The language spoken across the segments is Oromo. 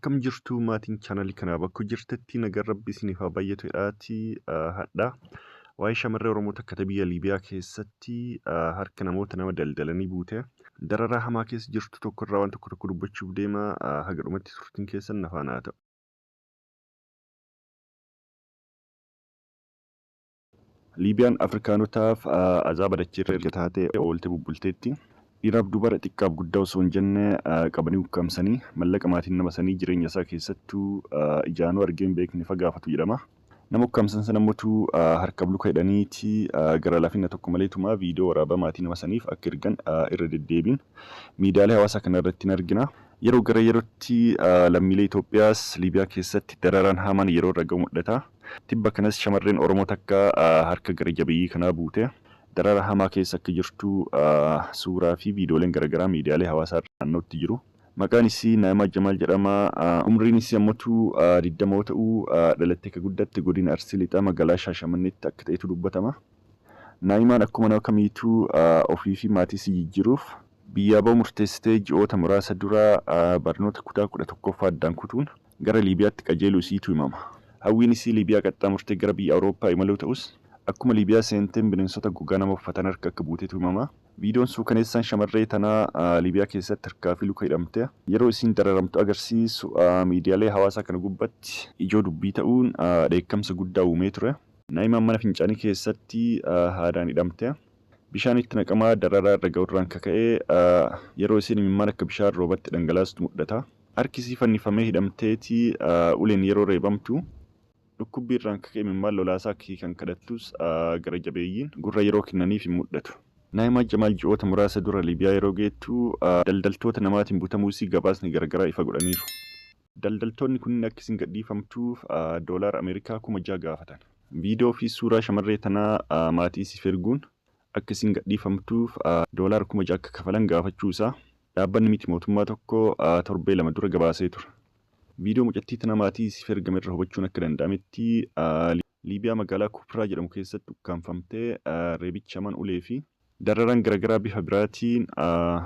Akkam jirtu maatiin chaanalii kanaa bakka jirtetti nagaan rabbi isiniif haa baay'atuudhaati hadha. Waa'ee shamarree Oromoo takka biyya Liibiyaa keessatti harka namoota nama daldalanii buute dararaa hamaa keessa jirtu tokkorraa waan tokko dubbachuuf deema haga dhumatti turtiin keessan na faana haa ta'u. Liibiyaan Afrikaanotaaf azaaba dacheerra erga taatee oolte bubbulteetti. Dhiiraaf dubara xiqqaaf guddaa osoo hin jenne qabanii ukkaamsanii mallaqa maatiin nama sanii jireenya isaa keessattuu ijaanuu argeen beekni fagaafatu jedhama. Nama ukkaamsan sana mootuu harka luka hidhaniiti gara laafina tokko maleetuma viidiyoo waraabaa maatii nama saniif akka ergan irra deddeebiin miidiyaalee hawaasaa kana irratti hin argina. Yeroo gara yerootti lammiilee Itoophiyaas Liibiyaa keessatti dararaan hamaan yeroo irra gahu mul'ata. Tibba kanas shamarreen Oromoo takka harka gara jabeeyyii kanaa buute. Darara hamaa keessa akka jirtu suuraa fi viidiyooleen garaagaraa miidiyaalee hawaasaa naannootti jiru. Maqaan isii Naa'imaa Jamaal jedhama. Umriin isii ammoo 20 ta'uu dhalattee akka guddatte godina Arsii Lixaa magaalaa Shaashamanneetti akka ta'etu dubbatama. Naa'imaan akkuma nama kamiituu ofii fi maatii isii jijjiiruuf biyyaa ba'uu murteessitee ji'oota muraasa dura barnoota kutaa 11ffaa addaan kutuun gara Liibiyaatti qajeeluu isiitu himama. Hawwiin isii Liibiyaa qaxxaamurtee gara biyya Awurooppaa imaluu ta'us akkuma Liibiyaa seenteen bineensota gogaa nama uffatan harka akka buuteetu himama. Viidiyoon suukaneessaan shamarree tanaa Liibiyaa keessatti harkaa fi luka hidhamte yeroo isiin dararamtu agarsiisu miidiyaalee hawaasaa kana gubbatti ijoo dubbii ta'uun dheekkamsa guddaa uumee ture. Naa'imaan mana fincaanii keessatti haadaan hidhamte. Bishaan itti naqamaa dararaa irra ga'urraan kaka'ee yeroo isiin imimmaan akka bishaan roobatti dhangalaastu mul'ata. Harki isii fannifamee hidhamteeti uleen yeroo reebamtu. Dhukkubbii irraan kaka'e imimmaan lolaasaa kan kadhattus gara jabeeyyiin gurra yeroo kennaniif hin mul'atu. Naa'imaa Jamaal ji'oota muraasa dura Liibiyaa yeroo geettu daldaltoota namaatiin butamuu isii gabaasni garaagaraa ifa godhaniiru. Daldaltoonni kunniin akka isin gadhiifamtuuf doolaara Ameerikaa 6,000 gaafatan. Viidiyoo fi suuraa shamarree tanaa maatii isiif erguun akka isin gadhiifamtuuf doolaara 6,000 akka kafalan gaafachuu isaa dhaabbanni miti mootummaa tokko torbee 2 dura gabaasee ture. Viidiyoo mucattii tana maatii isiif ergame irra hubachuun akka danda'ametti Liibiyaa magaalaa Kupraa jedhamu keessatti ukkaanfamtee reebicha hamaan ulee fi dararaan garaagaraa bifa biraatiin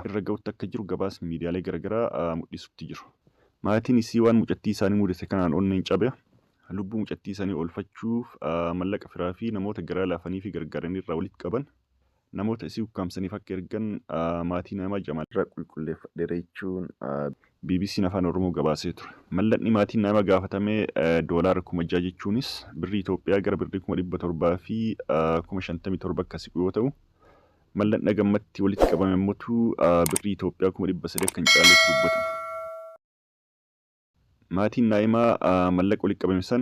irra ga'utti akka jiru gabaasni miidiyaalee garaagaraa mul'isutti jiru. Maatiin isii waan mucattii isaanii mudate kanaan onneen cabe lubbuu mucattii isaanii oolfachuuf mallaqa firaa fi namoota garaa laafanii fi gargaaranii irraa walitti qaban namoota isii ukkaamsaniif akka ergan maatii Naa'imaa Jamaal irraa qulqulleeffadheera jechuun BBC'n Afaan Oromoo gabaasee ture. Mallaqni maatiin Naa'imaa gaafatamee doolaara 6,000 jechuunis birrii Itoophiyaa gara birrii 700 fi 57 akka siqu yoo ta'u mallaqni gammatti walitti qabame immoo birrii Itoophiyaa 300 kan caalutti dubbatama. Maatiin Naa'imaa mallaqa walitti qabame san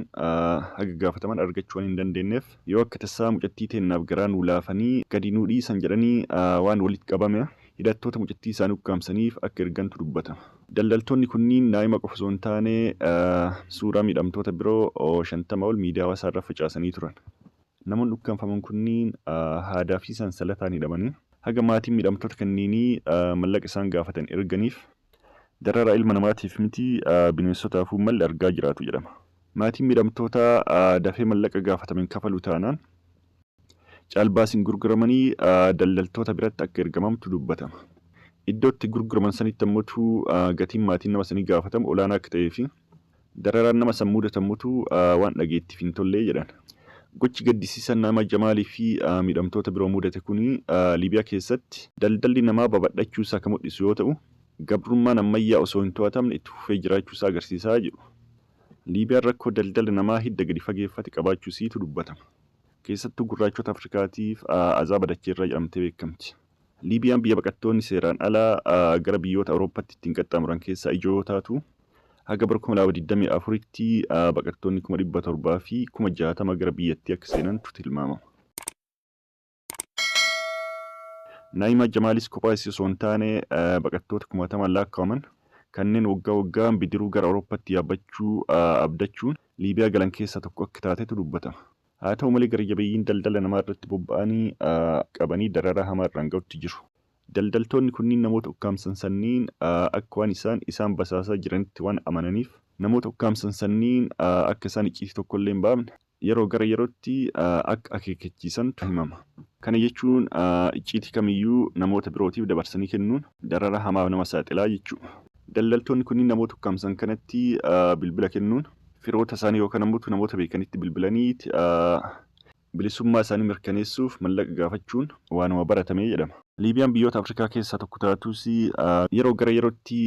haga gaafataman argachuu waan hin dandeenyeef yoo akka tasaa mucattii teennaaf garaa nuu laafanii gadi nuu dhiisan jedhanii waan walitti qabame hidhattoota mucattii isaanii ukkaamsaniif akka ergantu dubbatama. Daldaltoonni kunniin Naa'imaa qofa osoo hin taane suuraa miidhamtoota biroo 50 ol miidiyaa hawaasaa irra facaasanii turan. Namoonni ukkaanfaman kunniin haadaa fi sansalataan hidhamanii haga maatiin miidhamtoota kanniinii mallaqa isaan gaafatan erganiif dararaa ilma namaatiif miti bineensotaafuu malli argaa jiraatu jedhama. Maatiin miidhamtoota dafee mallaqa gaafataman kafaluu taanaan caalbaasiin gurguramanii daldaltoota biratti akka ergamamtu dubbatama. Iddoo itti gurguraman sanitti ammoo gatiin maatiin nama sanii gaafatamu olaanaa akka ta'ee fi dararaan nama san mudatamutu waan dhageettiif hin tollee jedhan. Gochi gaddisiisan Naa'imaa Jamaalii fi miidhamtoota biroo mudate kuni Liibiyaa keessatti daldalli namaa babal'achuu isaa kan mul'isu yoo ta'u gabrummaan ammayyaa osoo hin to'atamne itti fufee jiraachuu isaa agarsiisaa jiru. Liibiyaan rakkoo daldala namaa hidda gadi fageeffate qabaachuu isiitu dubbatama. Keessattuu gurraachota Afrikaatiif azaaba dacheerra jedhamtee beekamti. Liibiyaan biyya baqattoonni seeraan alaa gara biyyoota Awurooppaatti ittiin qaxxaamuran keessaa ijoo taatu haga bara 2024tti baqattoonni 700 fi 60 gara biyyattii akka seenantu tilmaamama. Naa'imaa Jamaalis kophaa isii osoo hin taane baqattoota 60 lakkaa'aman kanneen waggaa waggaan bidiruu gara Awurooppaatti yaabbachuu abdachuun Liibiyaa galan keessaa tokko akka taatetu dubbatama. Haa ta'u malee gara jabeeyyiin daldala namaa irratti bobba'anii qabanii dararaa hamaa irraan ga'utti jiru. Daldaltoonni kunniin namoota ukkaamsan sanniin akka waan isaan basaasaa jiranitti waan amananiif namoota ukkaamsan sanniin akka isaan icciitii tokkollee hin baafne yeroo gara yerootti akka akeekkachiisantu himama. Kana jechuun icciitii kamiyyuu namoota birootiif dabarsanii kennuun darara hamaaf nama saaxilaa jechuudha. Daldaltoonni kunniin namoota ukkaamsan kanatti bilbila kennuun firoota isaanii yookaan ammoo namoota beekanitti bilbilanii bilisummaa isaanii mirkaneessuuf mallaqa gaafachuun waanuma baratamee jedhama. Liibiyaan biyyoota Afrikaa keessaa tokko taatus yeroo gara yerootti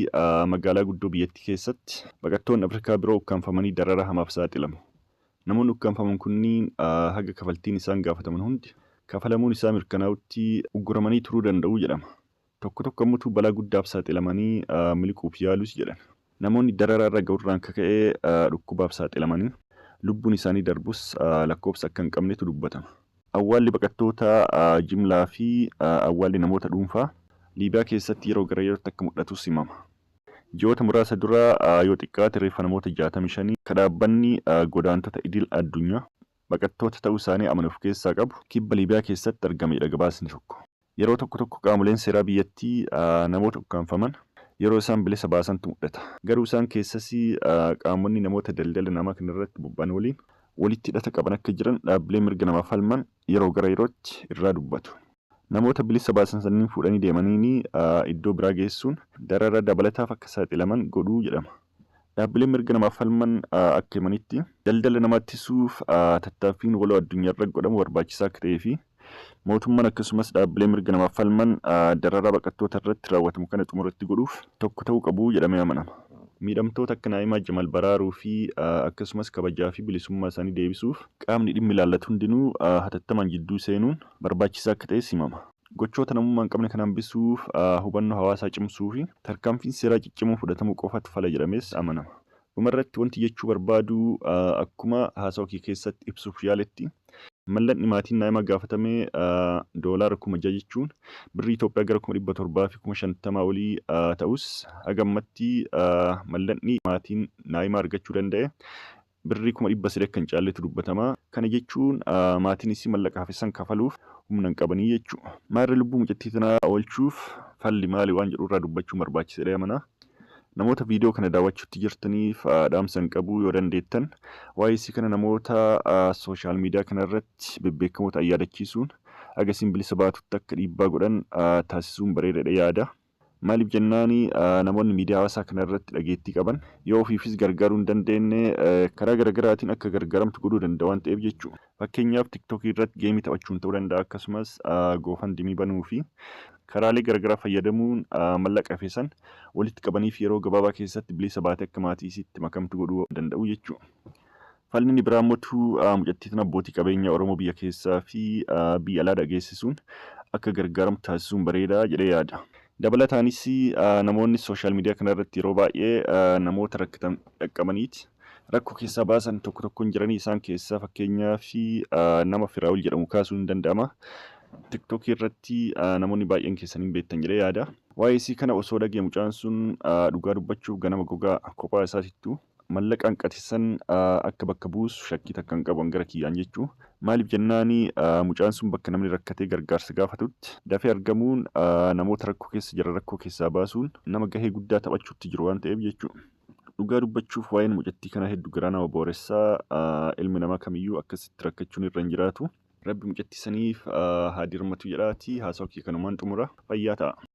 magaalaa guddoo biyyattii keessatti baqattoonni Afrikaa biroo ukkaanfamanii darara hamaaf saaxilamu. Namoonni ukkaanfaman kunniin haga kafaltiin isaan gaafataman hundi kafalamuun isaa mirkanaa'utti ugguramanii turuu danda'u jedhama. Tokko tokko ammoo balaa guddaaf saaxilamanii miliquuf yaalus jedhan. Namoonni darara irra ga'urraan kaka'ee dhukkubaaf saaxilamanii lubbuun isaanii darbus lakkoofsa akka hin qabnetu dubbatama. Awwaalli baqattoota jimlaa fi awwaalli namoota dhuunfaa Liibiyaa keessatti yeroo gara yerootti akka mul'atus himama. Ji'oota muraasa dura yoo xiqqaate reeffa namoota 65 kan dhaabbanni godaantota idil addunyaa baqattoota ta'uu isaanii amanuuf keessaa qabu kibba Liibiyaa keessatti argamedha gabaasni tokko. Yeroo tokko tokko qaamoleen seeraa biyyattii namoota ukkaanfaman yeroo isaan bilisa baasantu mul'ata. Garuu isaan keessas qaamonni namoota daldala namaa kanarratti bobba'an waliin walitti hidhata qaban akka jiran dhaabbilee mirga namaa falman yeroo gara yerootti irraa dubbatu. Namoota bilisa baasan sanniin fuudhanii deemanii iddoo biraa geessuun darara dabalataaf akka saaxilaman godhuu jedhama. Dhaabbileen mirga namaa falman akka himanitti daldala namaa ittisuuf tattaaffiin waloo addunyaarra godhamu barbaachisaa akka ta'ee fi mootummaan akkasumas dhaabbilee mirga namaa falman darara baqattoota irratti raawwatamu kana xumuratti godhuuf tokko ta'uu qabu jedhamee amanama. Miidhamtoota akka Naa'imaa Jamal baraaruu fi akkasumas kabajaa fi bilisummaa isaanii deebisuuf qaamni dhimmi ilaallatu hundinuu hatattamaan jidduu seenuun barbaachisaa akka ta'es himama. Gochoota namummaa hin qabne kana hambisuuf hubannoo hawaasaa cimsuu fi tarkaanfiin seeraa ciccimoo fudhatamuu qofatu fala jedhamees amanama. Dhumarratti wanti jechuu barbaadu akkuma haasawaa kee keessatti ibsuuf yaaletti mallanni maatiin Naa'imaa gaafatamee doolaara 6,000 jechuun birrii Itoophiyaa gara 700 fi 50 olii ta'us hagammatti mallanni maatiin Naa'imaa argachuu danda'e birrii 300 akka hin caalletu dubbatama. Kana jechuun maatiinis mallaqa hafesan kafaluuf humna hin qabanii jechuudha. Maarra lubbuu mucattii tanaa oolchuuf falli maali waan jedhu irraa dubbachuun barbaachisaadha amana. Namoota viidiyoo kana daawwachuutti jirtaniif dhaamsan qabu yoo dandeettan waa'ee isii kana namoota sooshaal miidiyaa kanarratti bebbeekamoo ta'an yaadachiisuun agasiin bilisa baatutti akka dhiibbaa godhan taasisuun bareedaadha yaada. Maaliif jennaani namoonni miidiyaa hawaasaa kanarratti dhageettii qaban yoo ofiifis gargaaruu hin dandeenye karaa garaagaraatiin akka gargaaramtu godhuu danda'a waan ta'eef jechuudha. Fakkeenyaaf tiktookii irratti geemii taphachuun ta'uu danda'a akkasumas goofandimii banuu fi karaalee garaagaraa fayyadamuun mallaqa hafesan walitti qabanii fi yeroo gabaabaa keessatti bilisa baatee akka maatii isiitti makamtu godhuu danda'u jechuudha. Falli inni biraa immoo mucattii tana abbootii qabeenyaa Oromoo biyya keessaa fi biyya alaa dhageessisuun akka gargaaramtu taasisuun bareedaa jedhee yaada. Dabalataanis namoonni sooshaal miidiyaa kanarratti yeroo baay'ee namoota rakkatan dhaqqabaniiti rakkoo keessaa baasan tokko tokkoon jiranii isaan keessaa fakkeenyaaf nama Firaa'ol jedhamu kaasuun ni danda'ama. TikTok irratti namoonni baay'een keessaniin beektan jedhee yaada. Waa'ee isii kana osoo dhagee mucaan sun dhugaa dubbachuuf ganama gogaa kophaa isaatittu mallaqaan qatisan akka bakka buusu shakkii takka hin qabu gara kiyyaan jechuu. Maaliif jennaani mucaan sun bakka namni rakkatee gargaarsa gaafatutti dafee argamuun namoota rakkoo keessa jiran rakkoo keessaa baasuun nama gahee guddaa taphachuutti jiru waan ta'eef jechuudha. Dhugaa dubbachuuf waa'een mucattii kana hedduu garaa nama booressaa ilmi namaa kamiyyuu akkasitti rakkachuun irra hin jiraatu. Rabbi mucattii saniif haa dirmatu jedhaati haasawaa kee kanumaan xumura fayyaa ta'a.